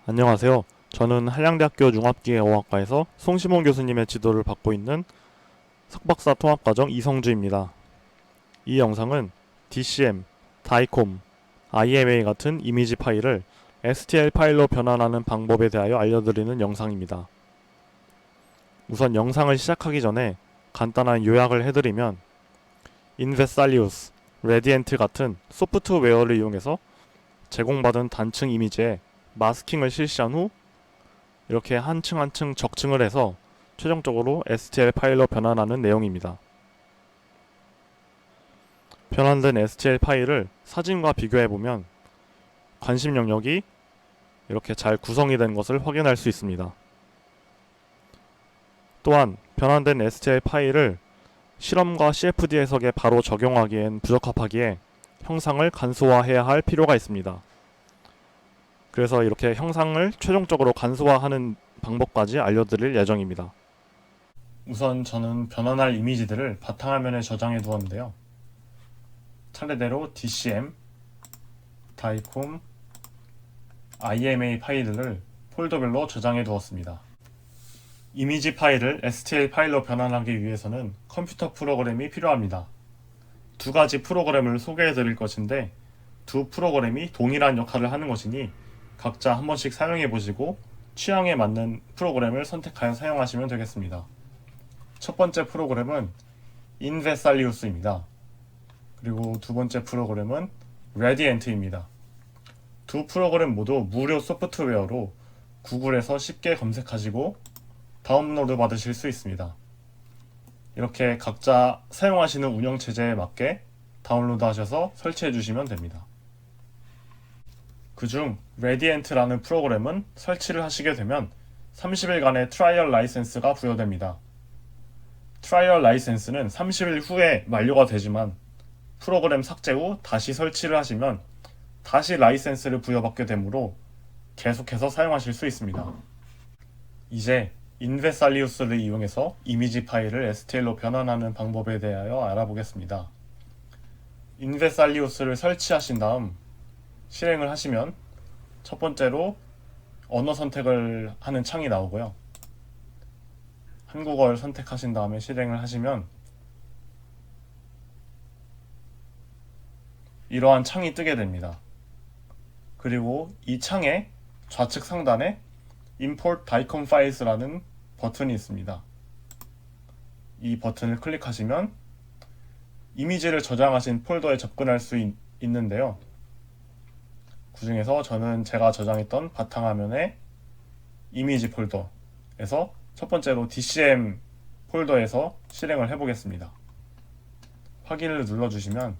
안녕하세요. 저는 한양대학교 융합기계공학과에서 송시몬 교수님의 지도를 받고 있는 석박사 통합과정 이성주입니다. 이 영상은 DCM, 다이콤, IMA 같은 이미지 파일을 STL 파일로 변환하는 방법에 대하여 알려드리는 영상입니다. 우선 영상을 시작하기 전에 간단한 요약을 해드리면 인베살리우스, 레디엔트 같은 소프트웨어를 이용해서 제공받은 단층 이미지에 마스킹을 실시한 후 이렇게 한 층 한 층 적층을 해서 최종적으로 STL 파일로 변환하는 내용입니다. 변환된 STL 파일을 사진과 비교해보면 관심 영역이 이렇게 잘 구성이 된 것을 확인할 수 있습니다. 또한 변환된 STL 파일을 실험과 CFD 해석에 바로 적용하기엔 부적합하기에 형상을 간소화해야 할 필요가 있습니다. 그래서 이렇게 형상을 최종적으로 간소화하는 방법까지 알려드릴 예정입니다. 우선 저는 변환할 이미지들을 바탕화면에 저장해 두었는데요. 차례대로 DCM, 다이콤, IMA 파일들을 폴더별로 저장해 두었습니다. 이미지 파일을 STL 파일로 변환하기 위해서는 컴퓨터 프로그램이 필요합니다. 두 가지 프로그램을 소개해 드릴 것인데 두 프로그램이 동일한 역할을 하는 것이니 각자 한 번씩 사용해 보시고 취향에 맞는 프로그램을 선택하여 사용하시면 되겠습니다. 첫 번째 프로그램은 인베살리우스입니다. 그리고 두 번째 프로그램은 레디엔트입니다. 두 프로그램 모두 무료 소프트웨어로 구글에서 쉽게 검색하시고 다운로드 받으실 수 있습니다. 이렇게 각자 사용하시는 운영체제에 맞게 다운로드 하셔서 설치해 주시면 됩니다. 그중 레디엔트라는 프로그램은 설치를 하시게 되면 30일간의 트라이얼 라이센스가 부여됩니다. 트라이얼 라이센스는 30일 후에 만료가 되지만 프로그램 삭제 후 다시 설치를 하시면 다시 라이센스를 부여받게 되므로 계속해서 사용하실 수 있습니다. 이제 인베살리우스를 이용해서 이미지 파일을 STL로 변환하는 방법에 대하여 알아보겠습니다. 인베살리우스를 설치하신 다음 실행을 하시면 첫 번째로 언어 선택을 하는 창이 나오고요. 한국어를 선택하신 다음에 실행을 하시면 이러한 창이 뜨게 됩니다. 그리고 이 창의 좌측 상단에 Import DICOM Files라는 버튼이 있습니다. 이 버튼을 클릭하시면 이미지를 저장하신 폴더에 접근할 수 있는데요. 그 중에서 저는 제가 저장했던 바탕화면의 이미지 폴더에서 첫 번째로 DCM 폴더에서 실행을 해보겠습니다. 확인을 눌러주시면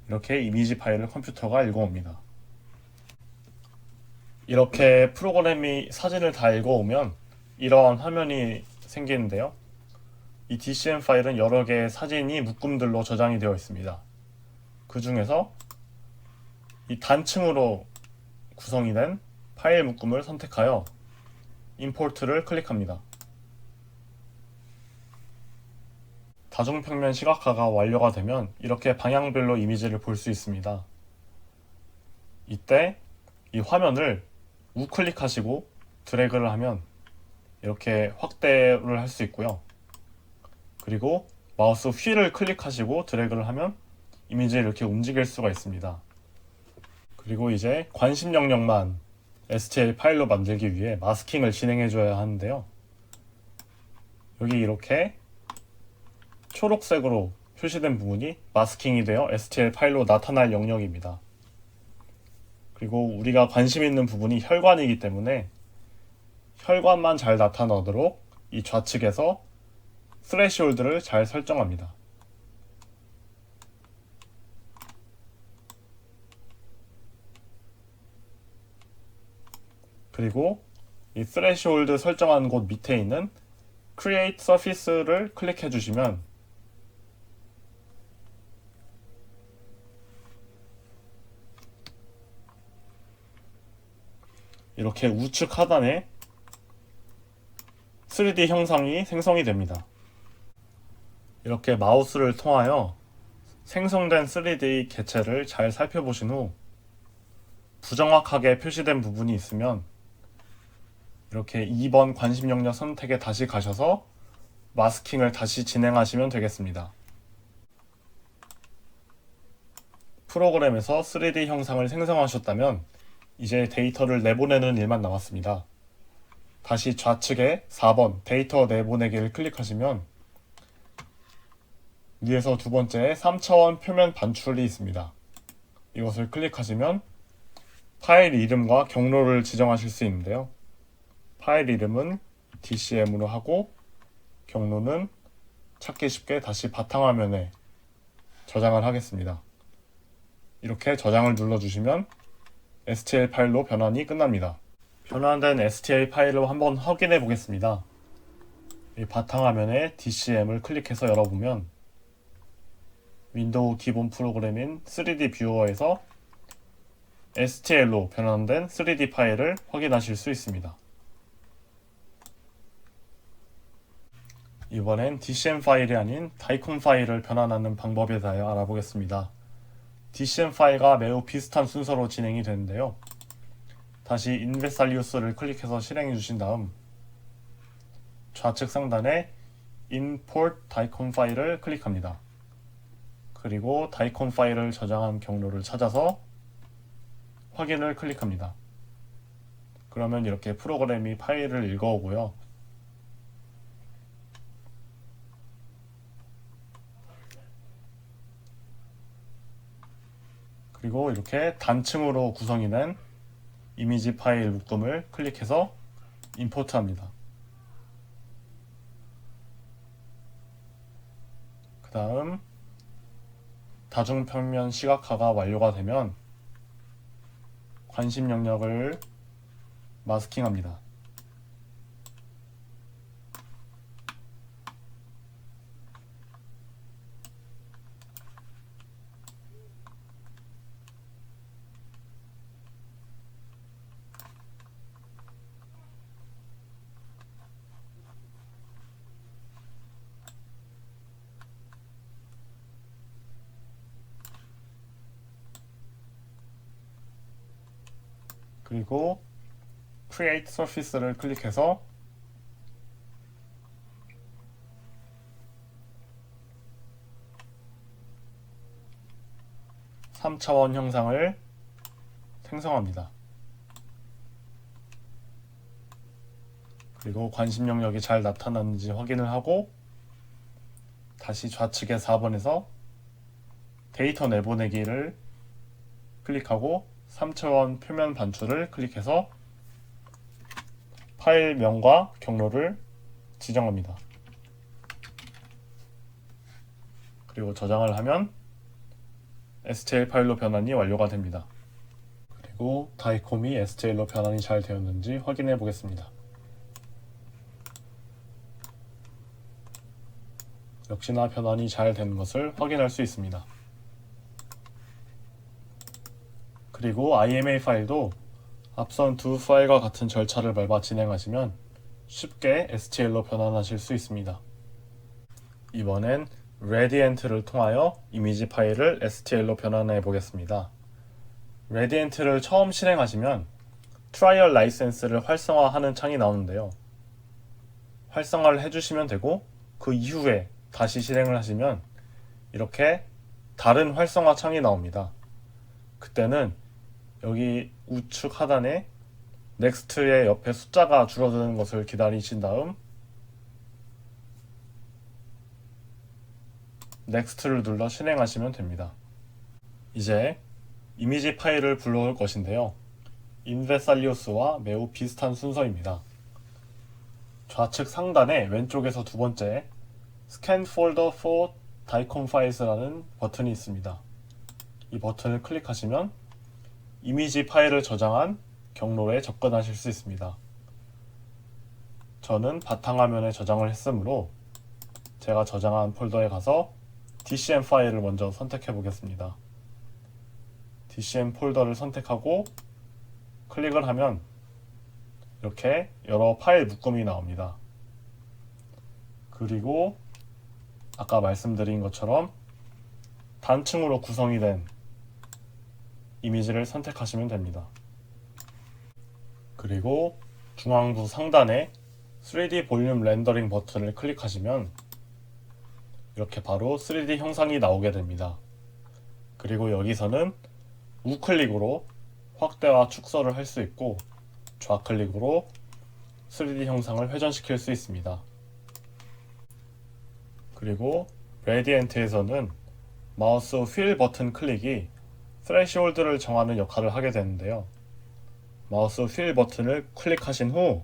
이렇게 이미지 파일을 컴퓨터가 읽어옵니다. 이렇게 프로그램이 사진을 다 읽어오면 이러한 화면이 생기는데요. 이 DCM 파일은 여러 개의 사진이 묶음들로 저장이 되어 있습니다. 그 중에서 이 단층으로 구성이 된 파일 묶음을 선택하여 임포트를 클릭합니다. 다중평면 시각화가 완료가 되면 이렇게 방향별로 이미지를 볼 수 있습니다. 이때 이 화면을 우클릭하시고 드래그를 하면 이렇게 확대를 할 수 있고요. 그리고 마우스 휠을 클릭하시고 드래그를 하면 이미지를 이렇게 움직일 수가 있습니다. 그리고 이제 관심 영역만 STL 파일로 만들기 위해 마스킹을 진행해 줘야 하는데요. 여기 이렇게 초록색으로 표시된 부분이 마스킹이 되어 STL 파일로 나타날 영역입니다. 그리고 우리가 관심 있는 부분이 혈관이기 때문에 혈관만 잘 나타나도록 이 좌측에서 스레시홀드를 잘 설정합니다. 그리고 이 스레시홀드 설정한 곳 밑에 있는 Create Surface를 클릭해 주시면 이렇게 우측 하단에 3D 형상이 생성이 됩니다. 이렇게 마우스를 통하여 생성된 3D 개체를 잘 살펴보신 후 부정확하게 표시된 부분이 있으면 이렇게 2번 관심 영역 선택에 다시 가셔서 마스킹을 다시 진행하시면 되겠습니다. 프로그램에서 3D 형상을 생성하셨다면 이제 데이터를 내보내는 일만 남았습니다. 다시 좌측에 4번 데이터 내보내기를 클릭하시면 위에서 두 번째 3차원 표면 반출이 있습니다. 이것을 클릭하시면 파일 이름과 경로를 지정하실 수 있는데요. 파일 이름은 DCM으로 하고 경로는 찾기 쉽게 다시 바탕화면에 저장을 하겠습니다. 이렇게 저장을 눌러주시면 STL 파일로 변환이 끝납니다. 변환된 STL 파일을 한번 확인해 보겠습니다. 이 바탕화면에 DCM을 클릭해서 열어보면 윈도우 기본 프로그램인 3D 뷰어에서 STL로 변환된 3D 파일을 확인하실 수 있습니다. 이번엔 DCM 파일이 아닌 다이콘 파일을 변환하는 방법에 대하여 알아보겠습니다. DCM 파일과 매우 비슷한 순서로 진행이 되는데요. 다시 인베살리우스를 클릭해서 실행해 주신 다음 좌측 상단에 Import 다이콘 파일을 클릭합니다. 그리고 다이콘 파일을 저장한 경로를 찾아서 확인을 클릭합니다. 그러면 이렇게 프로그램이 파일을 읽어오고요. 그리고 이렇게 단층으로 구성이 된 이미지 파일 묶음을 클릭해서 임포트합니다. 그 다음 다중평면 시각화가 완료가 되면 관심 영역을 마스킹합니다. 그리고 Create Surface를 클릭해서 (3차원) 형상을 생성합니다. 그리고 관심 영역이 잘 나타났는지 확인을 하고 다시 좌측에 4번에서 데이터 내보내기를 클릭하고 3차원 표면 반출을 클릭해서 파일명과 경로를 지정합니다. 그리고 저장을 하면 STL 파일로 변환이 완료가 됩니다. 그리고 다이콤이 STL로 변환이 잘 되었는지 확인해 보겠습니다. 역시나 변환이 잘 된 것을 확인할 수 있습니다. 그리고 IMA 파일도 앞선 두 파일과 같은 절차를 밟아 진행하시면 쉽게 STL로 변환하실 수 있습니다. 이번엔 레디엔트를 통하여 이미지 파일을 STL로 변환해 보겠습니다. 레디엔트를 처음 실행하시면 트라이얼 라이센스를 활성화하는 창이 나오는데요. 활성화를 해주시면 되고 그 이후에 다시 실행을 하시면 이렇게 다른 활성화 창이 나옵니다. 그때는 여기 우측 하단에 넥스트의 옆에 숫자가 줄어드는 것을 기다리신 다음 넥스트를 눌러 실행하시면 됩니다. 이제 이미지 파일을 불러올 것인데요. 인베살리우스와 매우 비슷한 순서입니다. 좌측 상단에 왼쪽에서 두 번째 Scan Folder for Daicon Files라는 버튼이 있습니다. 이 버튼을 클릭하시면 이미지 파일을 저장한 경로에 접근하실 수 있습니다. 저는 바탕화면에 저장을 했으므로 제가 저장한 폴더에 가서 DCM 파일을 먼저 선택해 보겠습니다. DCM 폴더를 선택하고 클릭을 하면 이렇게 여러 파일 묶음이 나옵니다. 그리고 아까 말씀드린 것처럼 단층으로 구성이 된 이미지를 선택하시면 됩니다. 그리고 중앙부 상단에 3D 볼륨 렌더링 버튼을 클릭하시면 이렇게 바로 3D 형상이 나오게 됩니다. 그리고 여기서는 우클릭으로 확대와 축소를 할 수 있고 좌클릭으로 3D 형상을 회전시킬 수 있습니다. 그리고 레디엔트에서는 마우스 휠 버튼 클릭이 스레시홀드를 정하는 역할을 하게 되는데요. 마우스 휠 버튼을 클릭하신 후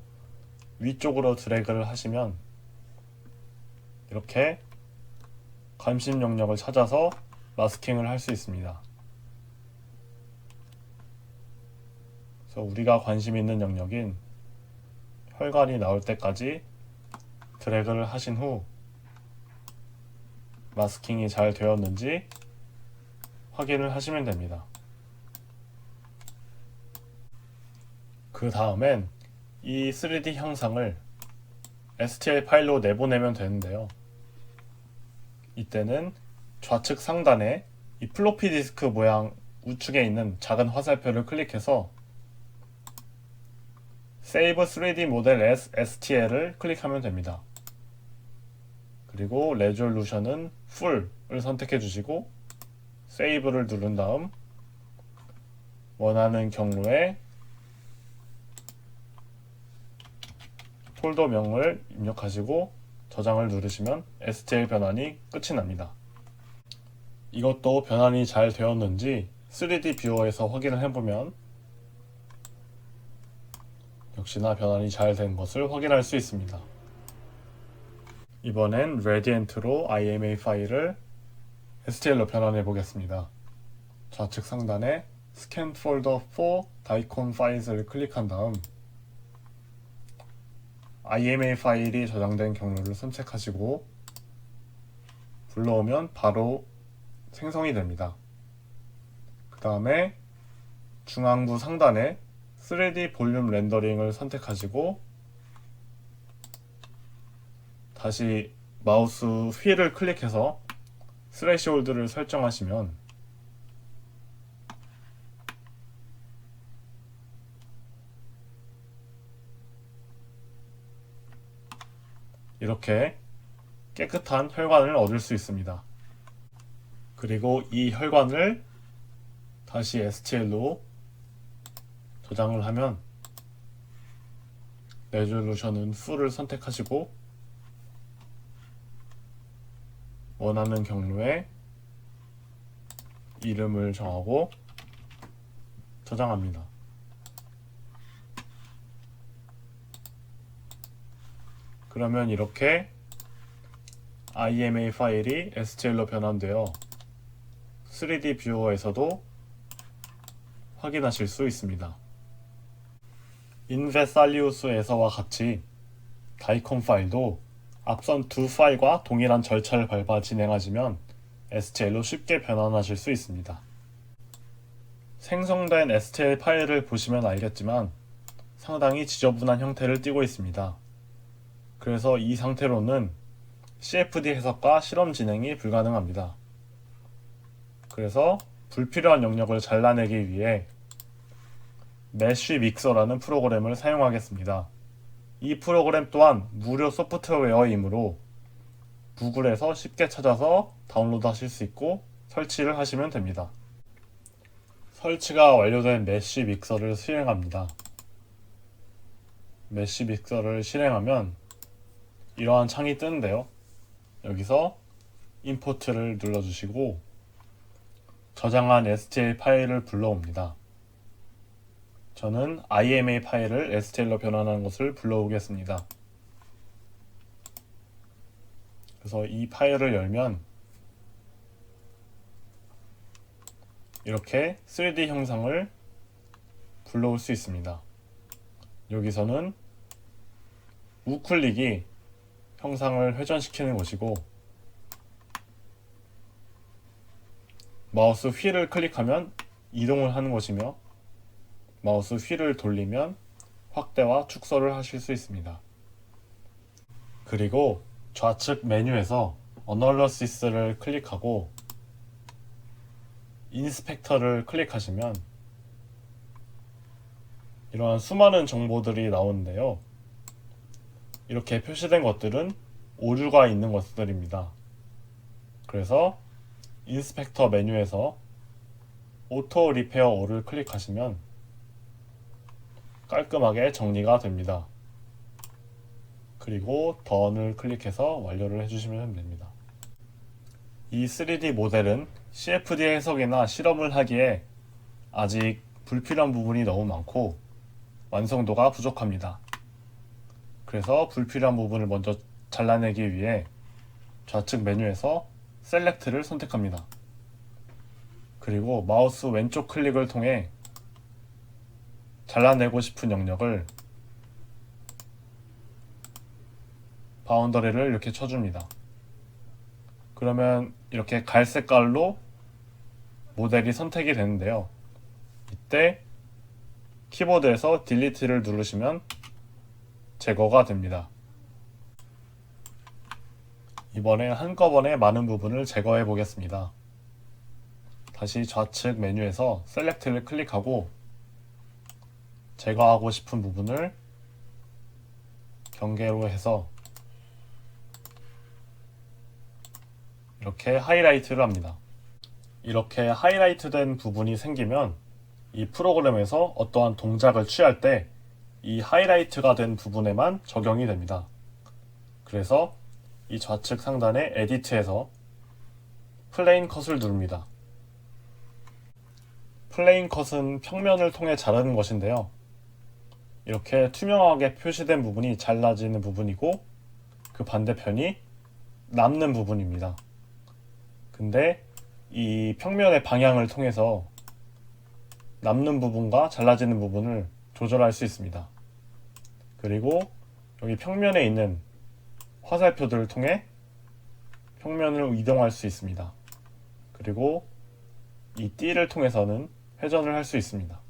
위쪽으로 드래그를 하시면 이렇게 감심 영역을 찾아서 마스킹을 할 수 있습니다. 그래서 우리가 관심 있는 영역인 혈관이 나올 때까지 드래그를 하신 후 마스킹이 잘 되었는지 확인을 하시면 됩니다. 그 다음엔 이 3D 형상을 STL 파일로 내보내면 되는데요. 이때는 좌측 상단에 이 플로피 디스크 모양 우측에 있는 작은 화살표를 클릭해서 Save 3D Model as STL을 클릭하면 됩니다. 그리고 레졸루션은 Full을 선택해 주시고 Save를 누른 다음 원하는 경로에 폴더명을 입력하시고 저장을 누르시면 STL 변환이 끝이 납니다. 이것도 변환이 잘 되었는지 3D 뷰어에서 확인을 해보면 역시나 변환이 잘 된 것을 확인할 수 있습니다. 이번엔 레디엔트로 IMA 파일을 STL로 변환해 보겠습니다. 좌측 상단에 Scan Folder for Daikon Files를 클릭한 다음 IMA 파일이 저장된 경로를 선택하시고 불러오면 바로 생성이 됩니다. 그 다음에 중앙부 상단에 3D 볼륨 렌더링을 선택하시고 다시 마우스 휠을 클릭해서 스레시홀드를 설정하시면 이렇게 깨끗한 혈관을 얻을 수 있습니다. 그리고 이 혈관을 다시 STL로 저장을 하면 레졸루션은 Full을 선택하시고 원하는 경로에 이름을 정하고 저장합니다. 그러면 이렇게 IMA 파일이 STL로 변환되어 3D 뷰어에서도 확인하실 수 있습니다. 인베살리우스에서와 같이 다이콘 파일도 앞선 두 파일과 동일한 절차를 밟아 진행하시면 STL로 쉽게 변환하실 수 있습니다. 생성된 STL 파일을 보시면 알겠지만 상당히 지저분한 형태를 띠고 있습니다. 그래서 이 상태로는 CFD 해석과 실험 진행이 불가능합니다. 그래서 불필요한 영역을 잘라내기 위해 메쉬 믹서라는 프로그램을 사용하겠습니다. 이 프로그램 또한 무료 소프트웨어이므로 구글에서 쉽게 찾아서 다운로드 하실 수 있고 설치를 하시면 됩니다. 설치가 완료된 메쉬 믹서를 실행합니다. 메쉬 믹서를 실행하면 이러한 창이 뜨는데요. 여기서 임포트를 눌러주시고 저장한 STL 파일을 불러옵니다. 저는 IMA 파일을 STL로 변환하는 것을 불러오겠습니다. 그래서 이 파일을 열면 이렇게 3D 형상을 불러올 수 있습니다. 여기서는 우클릭이 형상을 회전시키는 것이고 마우스 휠을 클릭하면 이동을 하는 것이며 마우스 휠을 돌리면 확대와 축소를 하실 수 있습니다. 그리고 좌측 메뉴에서 어널러시스를 클릭하고 인스펙터를 클릭하시면 이러한 수많은 정보들이 나오는데요. 이렇게 표시된 것들은 오류가 있는 것들입니다. 그래서 인스펙터 메뉴에서 오토 리페어 올을 클릭하시면 깔끔하게 정리가 됩니다. 그리고 Done을 클릭해서 완료를 해주시면 됩니다. 이 3D 모델은 CFD 해석이나 실험을 하기에 아직 불필요한 부분이 너무 많고 완성도가 부족합니다. 그래서 불필요한 부분을 먼저 잘라내기 위해 좌측 메뉴에서 셀렉트를 선택합니다. 그리고 마우스 왼쪽 클릭을 통해 잘라내고 싶은 영역을 바운더리를 이렇게 쳐줍니다. 그러면 이렇게 갈색깔로 모델이 선택이 되는데요. 이때 키보드에서 딜리트를 누르시면 제거가 됩니다. 이번엔 한꺼번에 많은 부분을 제거해 보겠습니다. 다시 좌측 메뉴에서 셀렉트를 클릭하고 제거하고 싶은 부분을 경계로 해서 이렇게 하이라이트를 합니다. 이렇게 하이라이트된 부분이 생기면 이 프로그램에서 어떠한 동작을 취할 때 이 하이라이트가 된 부분에만 적용이 됩니다. 그래서 이 좌측 상단의 에디트에서 플레인 컷을 누릅니다. 플레인 컷은 평면을 통해 자르는 것인데요. 이렇게 투명하게 표시된 부분이 잘라지는 부분이고 그 반대편이 남는 부분입니다. 근데 이 평면의 방향을 통해서 남는 부분과 잘라지는 부분을 조절할 수 있습니다. 그리고 여기 평면에 있는 화살표들을 통해 평면을 이동할 수 있습니다. 그리고 이 띠를 통해서는 회전을 할 수 있습니다.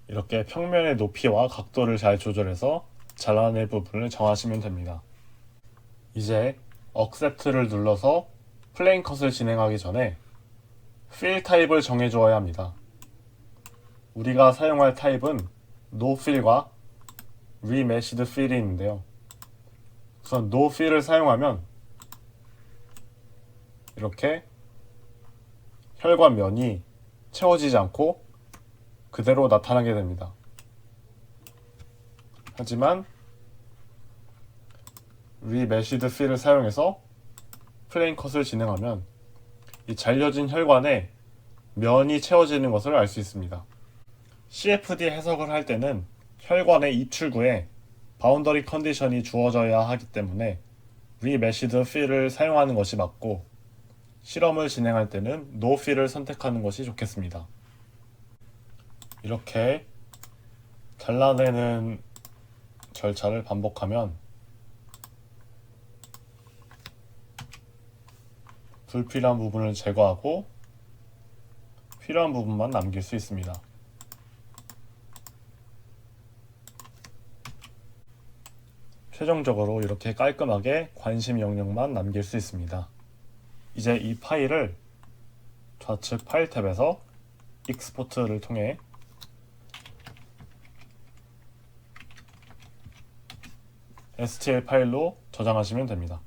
이렇게 평면의 높이와 각도를 잘 조절해서 잘라낼 부분을 정하시면 됩니다. 이제 Accept를 눌러서 플레인 컷을 진행하기 전에 Fill 타입을 정해주어야 합니다. 우리가 사용할 타입은 No Fill과 Remeshed Fill이 있는데요. 우선 No Fill을 사용하면 이렇게 혈관 면이 채워지지 않고 그대로 나타나게 됩니다. 하지만 Remeshed Fill을 사용해서 플레인 컷을 진행하면 이 잘려진 혈관에 면이 채워지는 것을 알 수 있습니다. CFD 해석을 할 때는 혈관의 입출구에 바운더리 컨디션이 주어져야 하기 때문에 Remeshed Fill을 사용하는 것이 맞고 실험을 진행할 때는 No Fill을 선택하는 것이 좋겠습니다. 이렇게 잘라내는 절차를 반복하면 불필요한 부분을 제거하고 필요한 부분만 남길 수 있습니다. 최종적으로 이렇게 깔끔하게 관심 영역만 남길 수 있습니다. 이제 이 파일을 좌측 파일 탭에서 익스포트를 통해 STL 파일로 저장하시면 됩니다.